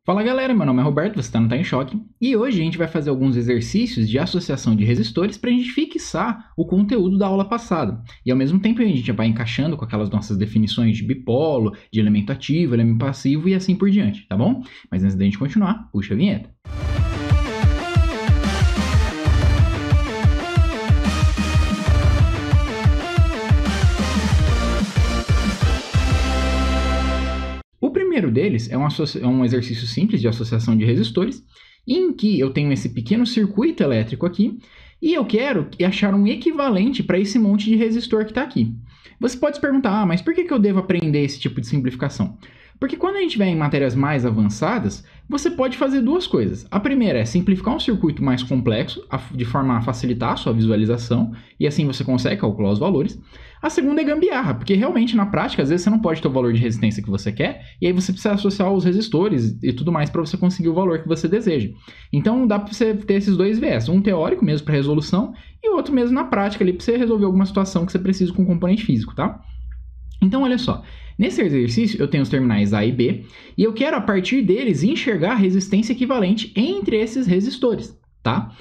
Fala galera, meu nome é Roberto, você está no Tá em Choque, e hoje a gente vai fazer alguns exercícios de associação de resistores para a gente fixar o conteúdo da aula passada. E ao mesmo tempo a gente vai encaixando com aquelas nossas definições de bipolo, de elemento ativo, elemento passivo e assim por diante, tá bom? Mas antes da gente continuar, puxa a vinheta. O primeiro deles é um exercício simples de associação de resistores, em que eu tenho esse pequeno circuito elétrico aqui, e eu quero achar um equivalente para esse monte de resistor que está aqui. Você pode se perguntar, mas por que eu devo aprender esse tipo de simplificação? Porque quando a gente vai em matérias mais avançadas, você pode fazer duas coisas. A primeira é simplificar um circuito mais complexo, de forma a facilitar a sua visualização, e assim você consegue calcular os valores. A segunda é gambiarra, porque realmente na prática, às vezes você não pode ter o valor de resistência que você quer, e aí você precisa associar os resistores e tudo mais para você conseguir o valor que você deseja. Então dá para você ter esses dois viés, um teórico mesmo para resolução, e o outro mesmo na prática ali para você resolver alguma situação que você precisa com um componente físico, tá? Então olha só, nesse exercício eu tenho os terminais A e B, e eu quero a partir deles enxergar a resistência equivalente entre esses resistores, tá?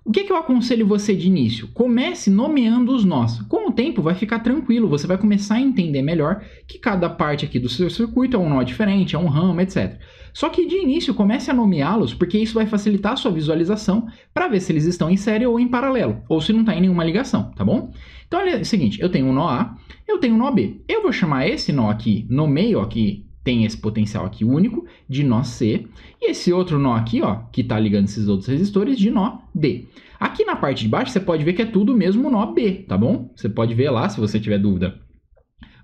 O que eu aconselho você de início? Comece nomeando os nós. Com o tempo vai ficar tranquilo, você vai começar a entender melhor que cada parte aqui do seu circuito é um nó diferente, é um ramo, etc. Só que de início comece a nomeá-los, porque isso vai facilitar a sua visualização para ver se eles estão em série ou em paralelo, ou se não está em nenhuma ligação, tá bom? Então olha o seguinte, eu tenho um nó A, eu tenho um nó B. Eu vou chamar esse nó aqui no meio, aqui tem esse potencial aqui único, de nó C, e esse outro nó aqui, ó, que está ligando esses outros resistores, de nó D. Aqui na parte de baixo você pode ver que é tudo o mesmo nó B, tá bom? Você pode ver lá, se você tiver dúvida,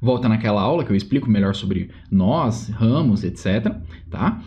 volta naquela aula que eu explico melhor sobre nós, ramos, etc, tá?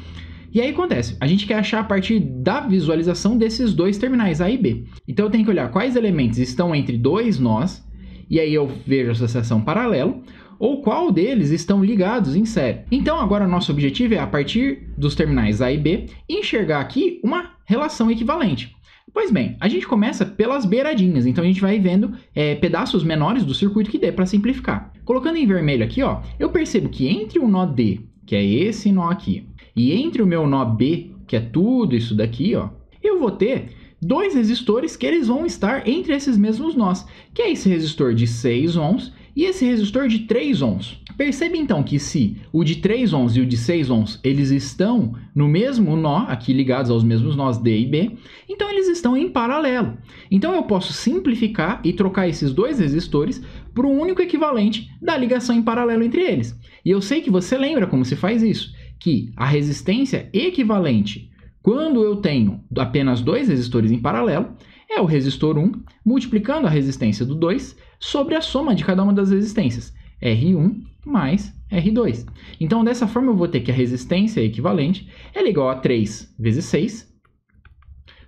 E aí acontece, a gente quer achar a partir da visualização desses dois terminais A e B. Então eu tenho que olhar quais elementos estão entre dois nós, e aí eu vejo a associação paralelo, ou qual deles estão ligados em série. Então agora nosso objetivo é, a partir dos terminais A e B, enxergar aqui uma relação equivalente. Pois bem, a gente começa pelas beiradinhas, então a gente vai vendo pedaços menores do circuito que dê para simplificar. Colocando em vermelho aqui, ó, eu percebo que entre o nó D, que é esse nó aqui, e entre o meu nó B, que é tudo isso daqui, ó, eu vou ter dois resistores que eles vão estar entre esses mesmos nós, que é esse resistor de 6 ohms e esse resistor de 3 ohms. Percebe então que se o de 3 ohms e o de 6 ohms eles estão no mesmo nó, aqui ligados aos mesmos nós D e B, então eles estão em paralelo. Então eu posso simplificar e trocar esses dois resistores por um único equivalente da ligação em paralelo entre eles. E eu sei que você lembra como se faz isso, que a resistência equivalente quando eu tenho apenas dois resistores em paralelo é o resistor 1 multiplicando a resistência do 2 sobre a soma de cada uma das resistências, R1 mais R2. Então, dessa forma, eu vou ter que a resistência equivalente é igual a 3 vezes 6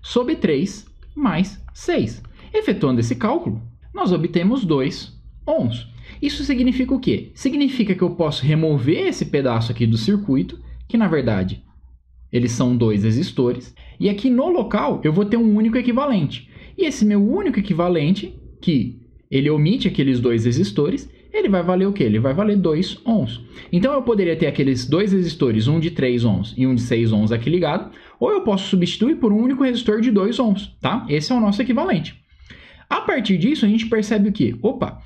sobre 3 mais 6. Efetuando esse cálculo, nós obtemos 2 ohms. Isso significa o quê? Significa que eu posso remover esse pedaço aqui do circuito, que na verdade eles são dois resistores, e aqui no local eu vou ter um único equivalente. E esse meu único equivalente, que ele omite aqueles dois resistores, ele vai valer o quê? Ele vai valer 2 ohms. Então eu poderia ter aqueles dois resistores, um de 3 ohms e um de 6 ohms aqui ligado, ou eu posso substituir por um único resistor de 2 ohms, tá? Esse é o nosso equivalente. A partir disso a gente percebe o quê? Opa,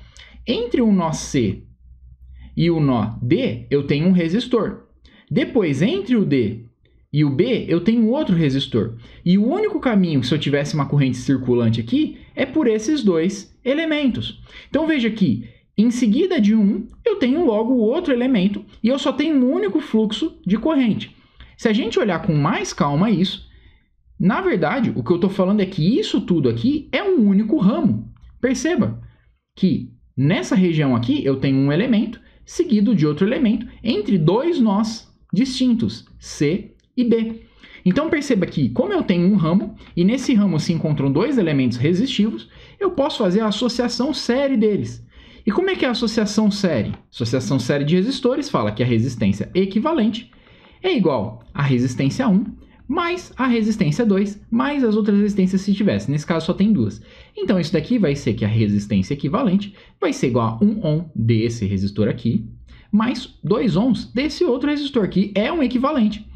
entre o nó C e o nó D eu tenho um resistor. Depois, entre o D e o B, eu tenho outro resistor. E o único caminho, se eu tivesse uma corrente circulante aqui, é por esses dois elementos. Então veja aqui, em seguida de um, eu tenho logo o outro elemento e eu só tenho um único fluxo de corrente. Se a gente olhar com mais calma isso, na verdade, o que eu estou falando é que isso tudo aqui é um único ramo. Perceba que nessa região aqui eu tenho um elemento seguido de outro elemento entre dois nós distintos, C e B. Então perceba que, como eu tenho um ramo, e nesse ramo se encontram dois elementos resistivos, eu posso fazer a associação série deles. E como é que é a associação série? Associação série de resistores fala que a resistência equivalente é igual à resistência 1 mais a resistência 2 mais as outras resistências se tivesse. Nesse caso só tem duas. Então isso daqui vai ser que a resistência equivalente vai ser igual a 1 ohm desse resistor aqui, mais 2 ohms desse outro resistor, que é um equivalente.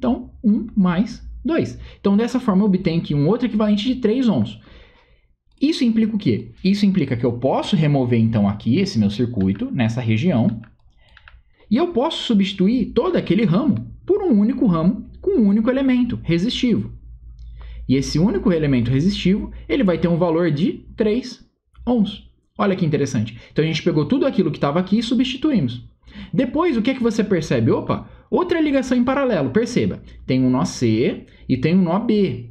Então, 1 mais 2. Então, dessa forma, eu obtenho aqui um outro equivalente de 3 ohms. Isso implica o quê? Isso implica que eu posso remover, então, aqui esse meu circuito, nessa região, e eu posso substituir todo aquele ramo por um único ramo com um único elemento resistivo. E esse único elemento resistivo, ele vai ter um valor de 3 ohms. Olha que interessante. Então, a gente pegou tudo aquilo que estava aqui e substituímos. Depois, o que é que você percebe? Opa, outra ligação em paralelo. Perceba, tem um nó C e tem um nó B.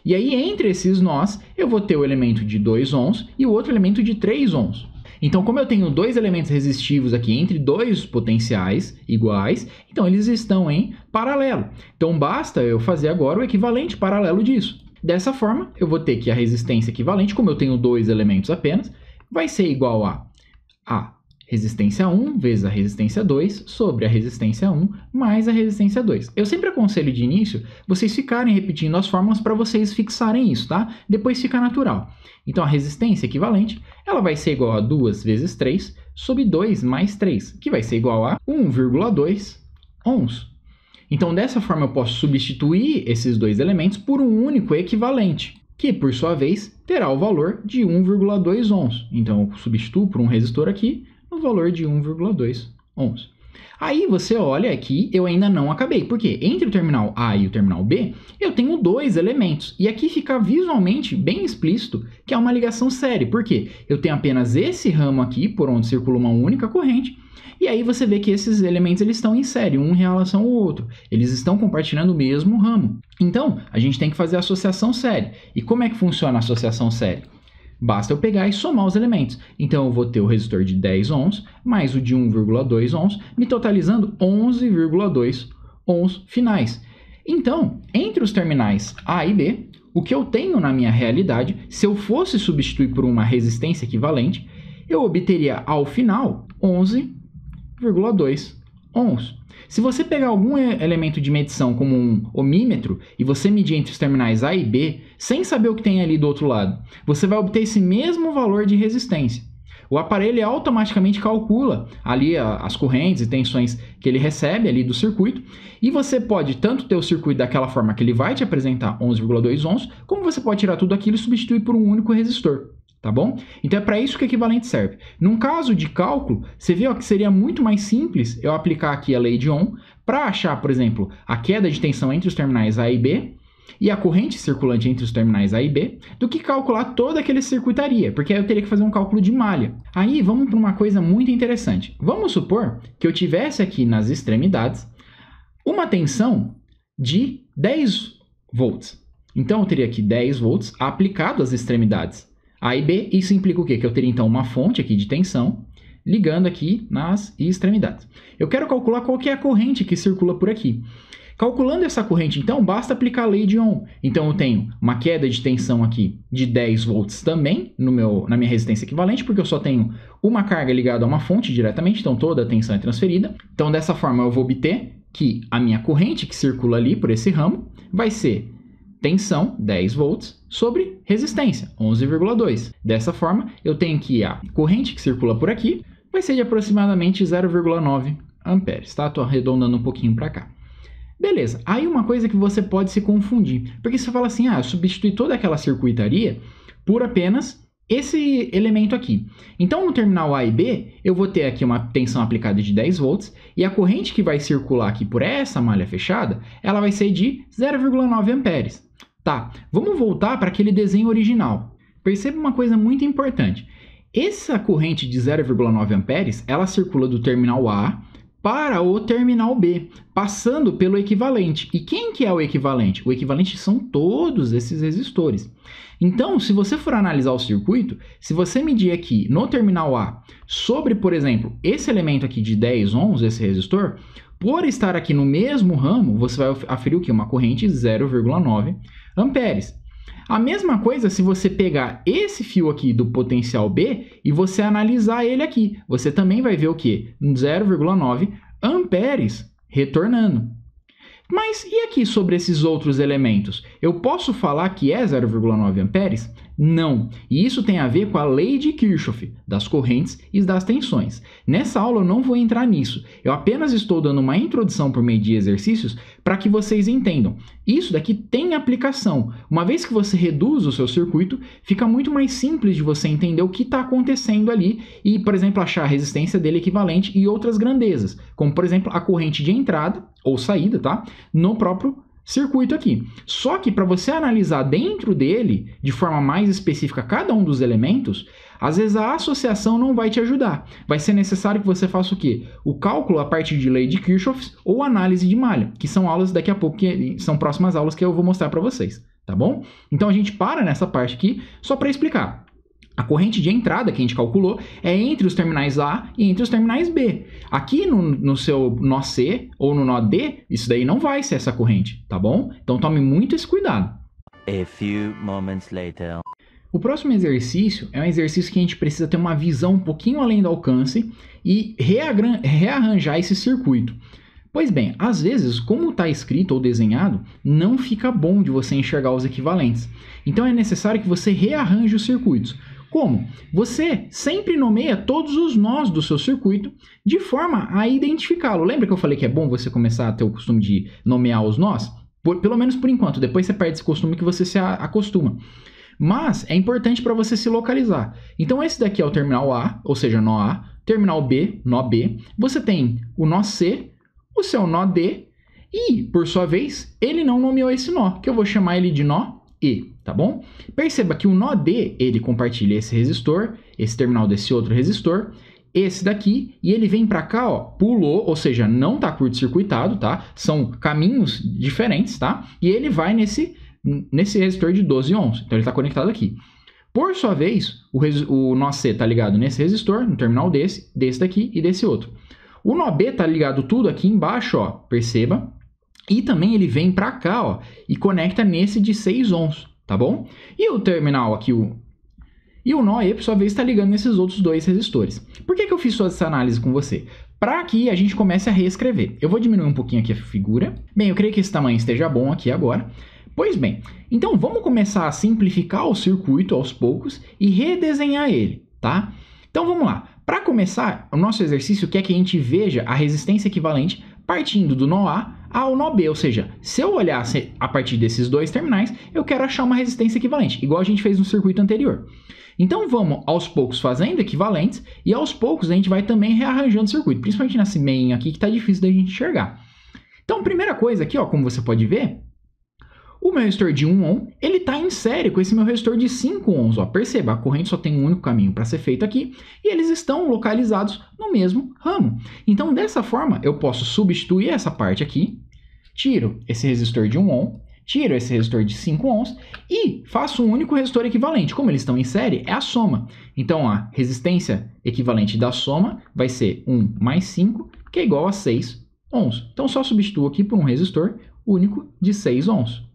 E aí, entre esses nós, eu vou ter o elemento de 2 ohms e o outro elemento de 3 ohms. Então, como eu tenho dois elementos resistivos aqui entre dois potenciais iguais, então eles estão em paralelo. Então, basta eu fazer agora o equivalente paralelo disso. Dessa forma, eu vou ter que a resistência equivalente, como eu tenho dois elementos apenas, vai ser igual a resistência 1 vezes a resistência 2 sobre a resistência 1 mais a resistência 2. Eu sempre aconselho de início vocês ficarem repetindo as fórmulas para vocês fixarem isso, tá? Depois fica natural. Então, a resistência equivalente, ela vai ser igual a 2 vezes 3 sobre 2 mais 3, que vai ser igual a 1,2 ohms. Então, dessa forma, eu posso substituir esses dois elementos por um único equivalente, que, por sua vez, terá o valor de 1,2 ohms. Então, eu substituo por um resistor aqui, no valor de 1,2 ohms. Aí você olha aqui, eu ainda não acabei, porque entre o terminal A e o terminal B, eu tenho dois elementos. E aqui fica visualmente bem explícito que é uma ligação série. Por quê? Eu tenho apenas esse ramo aqui, por onde circula uma única corrente, e aí você vê que esses elementos eles estão em série, um em relação ao outro. Eles estão compartilhando o mesmo ramo. Então, a gente tem que fazer a associação série. E como é que funciona a associação série? Basta eu pegar e somar os elementos. Então, eu vou ter o resistor de 10 ohms mais o de 1,2 ohms, me totalizando 11,2 ohms finais. Então, entre os terminais A e B, o que eu tenho na minha realidade, se eu fosse substituir por uma resistência equivalente, eu obteria ao final 11,2 ohms. Se você pegar algum elemento de medição como um ohmímetro e você medir entre os terminais A e B, sem saber o que tem ali do outro lado, você vai obter esse mesmo valor de resistência. O aparelho automaticamente calcula ali as correntes e tensões que ele recebe ali do circuito, e você pode tanto ter o circuito daquela forma que ele vai te apresentar 11,2 ohms, como você pode tirar tudo aquilo e substituir por um único resistor. Tá bom? Então é para isso que o equivalente serve. Num caso de cálculo, você vê que seria muito mais simples eu aplicar aqui a lei de Ohm para achar, por exemplo, a queda de tensão entre os terminais A e B e a corrente circulante entre os terminais A e B, do que calcular toda aquela circuitaria, porque aí eu teria que fazer um cálculo de malha. Aí vamos para uma coisa muito interessante. Vamos supor que eu tivesse aqui nas extremidades uma tensão de 10 volts. Então eu teria aqui 10 volts aplicado às extremidades A e B. Isso implica o quê? Que eu teria então uma fonte aqui de tensão ligando aqui nas extremidades. Eu quero calcular qual que é a corrente que circula por aqui. Calculando essa corrente, então, basta aplicar a lei de Ohm. Então, eu tenho uma queda de tensão aqui de 10 volts também na minha resistência equivalente, porque eu só tenho uma carga ligada a uma fonte diretamente, então toda a tensão é transferida. Então, dessa forma, eu vou obter que a minha corrente que circula ali por esse ramo vai ser tensão, 10 volts, sobre resistência, 11,2. Dessa forma, eu tenho que a corrente que circula por aqui vai ser de aproximadamente 0,9 amperes, tá? Estou arredondando um pouquinho para cá. Beleza, aí uma coisa que você pode se confundir, porque você fala assim, eu substitui toda aquela circuitaria por apenas esse elemento aqui. Então, no terminal A e B, eu vou ter aqui uma tensão aplicada de 10 volts e a corrente que vai circular aqui por essa malha fechada, ela vai ser de 0,9 amperes. Tá, vamos voltar para aquele desenho original. Perceba uma coisa muito importante. Essa corrente de 0,9 amperes, ela circula do terminal A para o terminal B, passando pelo equivalente. E quem que é o equivalente? O equivalente são todos esses resistores. Então, se você for analisar o circuito, se você medir aqui no terminal A sobre, por exemplo, esse elemento aqui de 10 ohms, esse resistor, por estar aqui no mesmo ramo, você vai aferir o quê? Uma corrente de 0,9 amperes. A mesma coisa se você pegar esse fio aqui do potencial B e você analisar ele aqui. Você também vai ver o quê? 0,9 amperes retornando. Mas e aqui sobre esses outros elementos? Eu posso falar que é 0,9 amperes? Não, e isso tem a ver com a lei de Kirchhoff, das correntes e das tensões. Nessa aula eu não vou entrar nisso, eu apenas estou dando uma introdução por meio de exercícios para que vocês entendam. Isso daqui tem aplicação. Uma vez que você reduz o seu circuito, fica muito mais simples de você entender o que está acontecendo ali e, por exemplo, achar a resistência dele equivalente e outras grandezas, como, por exemplo, a corrente de entrada ou saída, tá? No próprio circuito aqui. Só que para você analisar dentro dele, de forma mais específica, cada um dos elementos, às vezes a associação não vai te ajudar. Vai ser necessário que você faça o quê? O cálculo a partir de lei de Kirchhoff ou análise de malha, que são aulas daqui a pouco, que são próximas aulas que eu vou mostrar para vocês, tá bom? Então a gente para nessa parte aqui só para explicar. A corrente de entrada que a gente calculou é entre os terminais A e entre os terminais B. Aqui no seu nó C ou no nó D, isso daí não vai ser essa corrente, tá bom? Então tome muito esse cuidado. A few moments later. O próximo exercício é um exercício que a gente precisa ter uma visão um pouquinho além do alcance e rearranjar esse circuito. Pois bem, às vezes, como está escrito ou desenhado, não fica bom de você enxergar os equivalentes. Então é necessário que você rearranje os circuitos. Como? Você sempre nomeia todos os nós do seu circuito de forma a identificá-lo. Lembra que eu falei que é bom você começar a ter o costume de nomear os nós? Pelo menos por enquanto, depois você perde esse costume que você se acostuma. Mas é importante para você se localizar. Então esse daqui é o terminal A, ou seja, nó A, terminal B, nó B. Você tem o nó C, o seu nó D e, por sua vez, ele não nomeou esse nó, que eu vou chamar ele de nó E, tá bom? Perceba que o nó D, ele compartilha esse resistor, esse terminal desse outro resistor, esse daqui, e ele vem para cá, ó, pulou, ou seja, não tá curto-circuitado, tá? São caminhos diferentes, tá? E ele vai nesse resistor de 12 ohms, então ele está conectado aqui. Por sua vez, o nó C está ligado nesse resistor, no terminal desse daqui e desse outro. O nó B está ligado tudo aqui embaixo, ó, perceba. E também ele vem para cá, ó, e conecta nesse de 6 ohms, tá bom? E o terminal aqui, e o nó E, por sua vez, está ligando nesses outros dois resistores. Por que eu fiz toda essa análise com você? Para que a gente comece a reescrever. Eu vou diminuir um pouquinho aqui a figura. Bem, eu creio que esse tamanho esteja bom aqui agora. Pois bem, então vamos começar a simplificar o circuito aos poucos e redesenhar ele, tá? Então vamos lá. Para começar, o nosso exercício quer que a gente veja a resistência equivalente partindo do nó A ao nó B, ou seja, se eu olhasse a partir desses dois terminais, eu quero achar uma resistência equivalente, igual a gente fez no circuito anterior. Então vamos aos poucos fazendo equivalentes e aos poucos a gente vai também rearranjando o circuito, principalmente nesse meio aqui que está difícil da gente enxergar. Então, primeira coisa aqui, ó, como você pode ver, o meu resistor de 1 ohm, ele está em série com esse meu resistor de 5 ohms. Ó. Perceba, a corrente só tem um único caminho para ser feito aqui e eles estão localizados no mesmo ramo. Então, dessa forma, eu posso substituir essa parte aqui, tiro esse resistor de 1 ohm, tiro esse resistor de 5 ohms e faço um único resistor equivalente. Como eles estão em série, é a soma. Então, a resistência equivalente da soma vai ser 1 mais 5, que é igual a 6 ohms. Então, só substituo aqui por um resistor único de 6 ohms.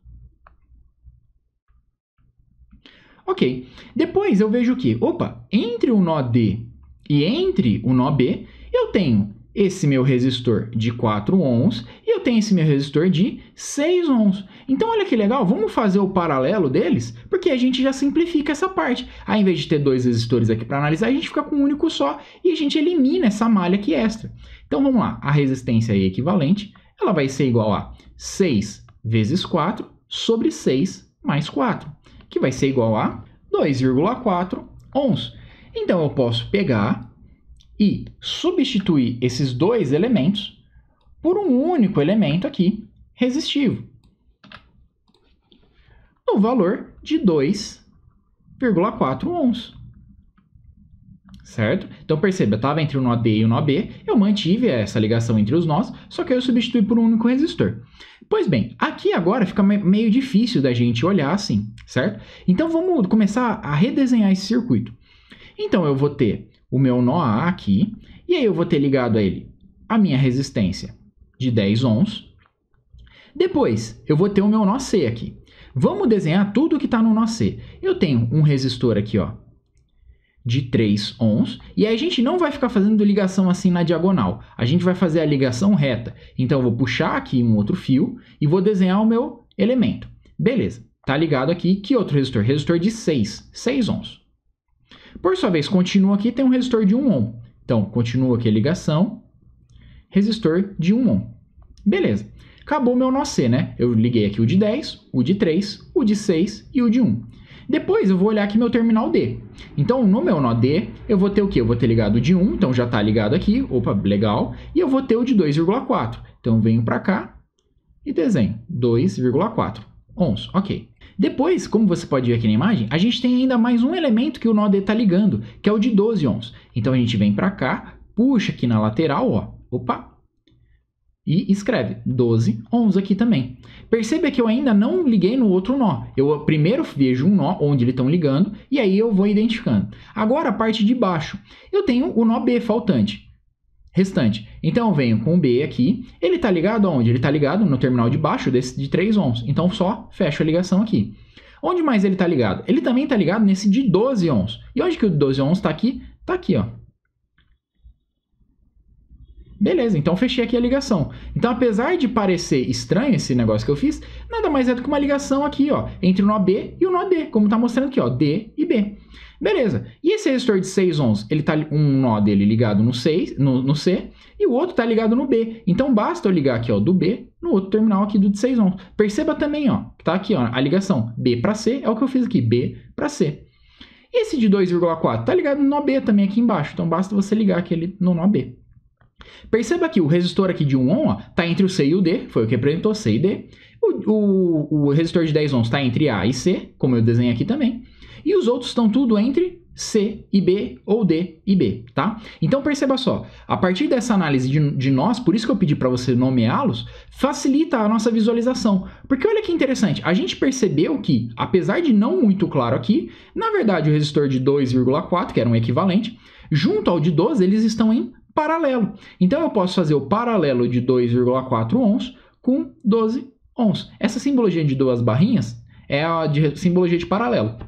Ok, depois eu vejo que, opa, entre o nó D e entre o nó B, eu tenho esse meu resistor de 4 ohms e eu tenho esse meu resistor de 6 ohms. Então, olha que legal, vamos fazer o paralelo deles, porque a gente já simplifica essa parte. Ao invés de ter dois resistores aqui para analisar, a gente fica com um único só e a gente elimina essa malha aqui extra. Então, vamos lá, a resistência equivalente, ela vai ser igual a 6 vezes 4 sobre 6 mais 4. Que vai ser igual a 2,4 ohms. Então, eu posso pegar e substituir esses dois elementos por um único elemento aqui, resistivo, no valor de 2,4 ohms. Certo? Então, perceba, estava entre o nó D e o nó B, eu mantive essa ligação entre os nós, só que eu substituí por um único resistor. Pois bem, aqui agora fica meio difícil da gente olhar assim, certo? Então, vamos começar a redesenhar esse circuito. Então, eu vou ter o meu nó A aqui, e aí eu vou ter ligado a ele a minha resistência de 10 ohms. Depois, eu vou ter o meu nó C aqui. Vamos desenhar tudo que está no nó C. Eu tenho um resistor aqui, ó, de 3 ohms, e aí a gente não vai ficar fazendo ligação assim na diagonal, a gente vai fazer a ligação reta. Então eu vou puxar aqui um outro fio e vou desenhar o meu elemento. Beleza. está ligado aqui. Que outro resistor? Resistor de 6 ohms. Por sua vez, continua aqui, tem um resistor de 1 ohm. Então, continua aqui a ligação, resistor de 1 ohm. Beleza. Acabou meu nó C, né? Eu liguei aqui o de 10, o de 3, o de 6 e o de 1. Depois eu vou olhar aqui meu terminal D. Então, no meu nó D, eu vou ter o quê? Eu vou ter ligado o de 1, então já está ligado aqui. Opa, legal. E eu vou ter o de 2,4. Então, eu venho para cá e desenho 2,4 ohms. Ok. Depois, como você pode ver aqui na imagem, a gente tem ainda mais um elemento que o nó D está ligando, que é o de 12 ohms. Então, a gente vem para cá, puxa aqui na lateral, ó. Opa! E escreve 12 ohms aqui também. Perceba que eu ainda não liguei no outro nó. Eu primeiro vejo um nó onde eles estão ligando e aí eu vou identificando. Agora a parte de baixo. Eu tenho o nó B restante. Então eu venho com o B aqui. Ele está ligado aonde? Ele está ligado no terminal de baixo desse de 3 ohms. Então só fecho a ligação aqui. Onde mais ele está ligado? Ele também está ligado nesse de 12 ohms. E onde que o 12 ohms está aqui? Está aqui, ó. Beleza, então fechei aqui a ligação. Então, apesar de parecer estranho esse negócio que eu fiz, nada mais é do que uma ligação aqui, ó, entre o nó B e o nó D, como está mostrando aqui, ó, D e B. Beleza. E esse resistor de 6 ohms, ele tá um nó dele ligado no C e o outro está ligado no B. Então, basta eu ligar aqui, ó, do B no outro terminal aqui do de 6 ohms. Perceba também, ó, que tá aqui, ó, a ligação B para C é o que eu fiz aqui, B para C. E esse de 2,4 tá ligado no nó B também aqui embaixo. Então, basta você ligar aquele no nó B. Perceba que o resistor aqui de 1 ohm está entre o C e o D, foi o que representou C e D. O resistor de 10 ohms está entre A e C, como eu desenhei aqui também. E os outros estão tudo entre C e B ou D e B, tá? Então perceba só, a partir dessa análise de nós, por isso que eu pedi para você nomeá-los, facilita a nossa visualização. Porque olha que interessante, a gente percebeu que, apesar de não muito claro aqui, na verdade o resistor de 2,4, que era um equivalente, junto ao de 12, eles estão em paralelo. Então eu posso fazer o paralelo de 2,4 ohms com 12 ohms. Essa simbologia de duas barrinhas é a simbologia de paralelo.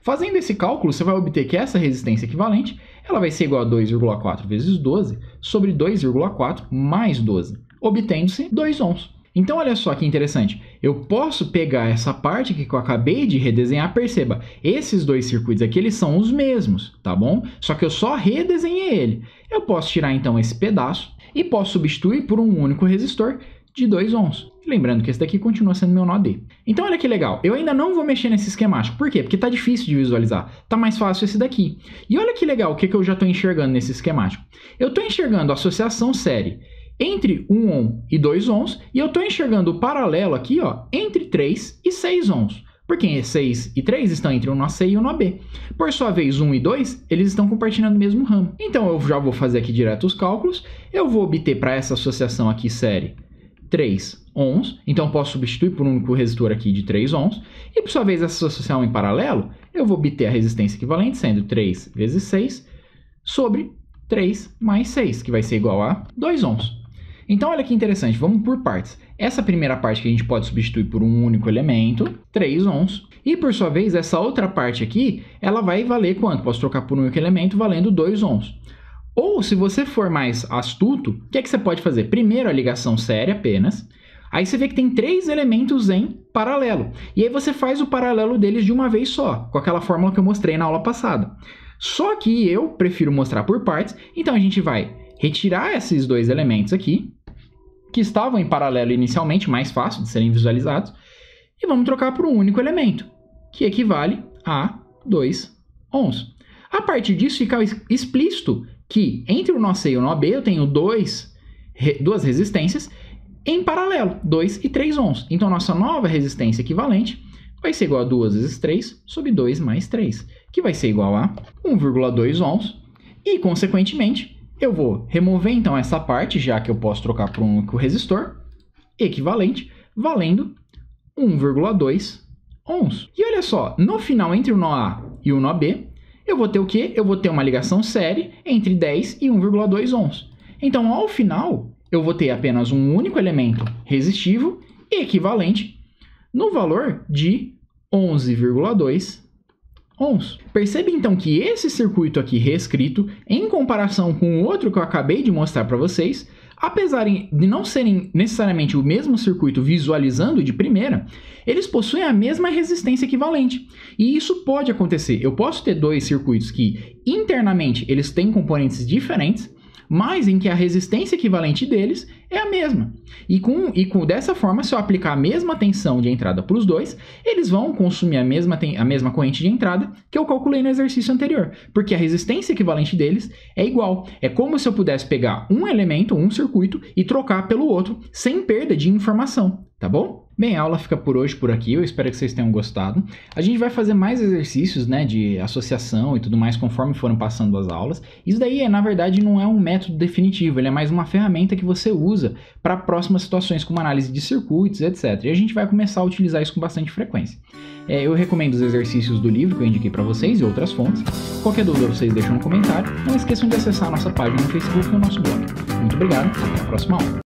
Fazendo esse cálculo, você vai obter que essa resistência equivalente ela vai ser igual a 2,4 vezes 12 sobre 2,4 mais 12, obtendo-se 2 ohms. Então, olha só que interessante. Eu posso pegar essa parte aqui que eu acabei de redesenhar. Perceba, esses dois circuitos aqui, eles são os mesmos, tá bom? Só que eu só redesenhei ele. Eu posso tirar, então, esse pedaço e posso substituir por um único resistor de 2 ohms. Lembrando que esse daqui continua sendo meu nó D. Então, olha que legal. Eu ainda não vou mexer nesse esquemático. Por quê? Porque tá difícil de visualizar. Tá mais fácil esse daqui. E olha que legal o que eu já estou enxergando nesse esquemático. Eu estou enxergando a associação série entre 1 ohm e 2 ohms, e eu estou enxergando o paralelo aqui, ó, entre 3 e 6 ohms. Porque 6 e 3 estão entre o nó C e o nó B. Por sua vez, 1 e 2, eles estão compartilhando o mesmo ramo. Então, eu já vou fazer aqui direto os cálculos. Eu vou obter para essa associação aqui série 3 ohms. Então, eu posso substituir por um único resistor aqui de 3 ohms. E, por sua vez, essa associação em paralelo, eu vou obter a resistência equivalente, sendo 3 vezes 6, sobre 3 mais 6, que vai ser igual a 2 ohms. Então, olha que interessante, vamos por partes. Essa primeira parte que a gente pode substituir por um único elemento, 3 ohms. E, por sua vez, essa outra parte aqui, ela vai valer quanto? Posso trocar por um único elemento valendo 2 ohms. Ou, se você for mais astuto, o que é que você pode fazer? Primeiro, a ligação séria apenas. Aí você vê que tem 3 elementos em paralelo. E aí você faz o paralelo deles de uma vez só, com aquela fórmula que eu mostrei na aula passada. Só que eu prefiro mostrar por partes, então a gente vai retirar esses 2 elementos aqui, que estavam em paralelo inicialmente, mais fácil de serem visualizados, e vamos trocar por um único elemento, que equivale a 2 ohms. A partir disso, fica explícito que entre o nó C e o nó B eu tenho duas resistências em paralelo, 2 e 3 ohms. Então, a nossa nova resistência equivalente vai ser igual a 2 vezes 3 sobre 2 mais 3, que vai ser igual a 1,2 ohms, e, consequentemente, eu vou remover, então, essa parte, já que eu posso trocar por um único resistor, equivalente, valendo 1,2 ohms. E olha só, no final, entre o nó A e o nó B, eu vou ter o quê? Eu vou ter uma ligação série entre 10 e 1,2 ohms. Então, ao final, eu vou ter apenas um único elemento resistivo equivalente no valor de 11,2 ohms. Percebe então que esse circuito aqui reescrito, em comparação com o outro que eu acabei de mostrar para vocês, apesar de não serem necessariamente o mesmo circuito visualizando de primeira, eles possuem a mesma resistência equivalente. E isso pode acontecer. Eu posso ter dois circuitos que internamente eles têm componentes diferentes, mas em que a resistência equivalente deles é a mesma. E dessa forma, se eu aplicar a mesma tensão de entrada para os dois, eles vão consumir a mesma corrente de entrada que eu calculei no exercício anterior, porque a resistência equivalente deles é igual. É como se eu pudesse pegar um elemento, um circuito, e trocar pelo outro, sem perda de informação, tá bom? Bem, a aula fica por hoje por aqui, eu espero que vocês tenham gostado. A gente vai fazer mais exercícios, né, de associação e tudo mais conforme foram passando as aulas. Isso daí, na verdade, não é um método definitivo, ele é mais uma ferramenta que você usa para próximas situações como análise de circuitos, etc. E a gente vai começar a utilizar isso com bastante frequência. Eu recomendo os exercícios do livro que eu indiquei para vocês e outras fontes. Qualquer dúvida vocês deixam no comentário. Não esqueçam de acessar a nossa página no Facebook e o nosso blog. Muito obrigado, até a próxima aula.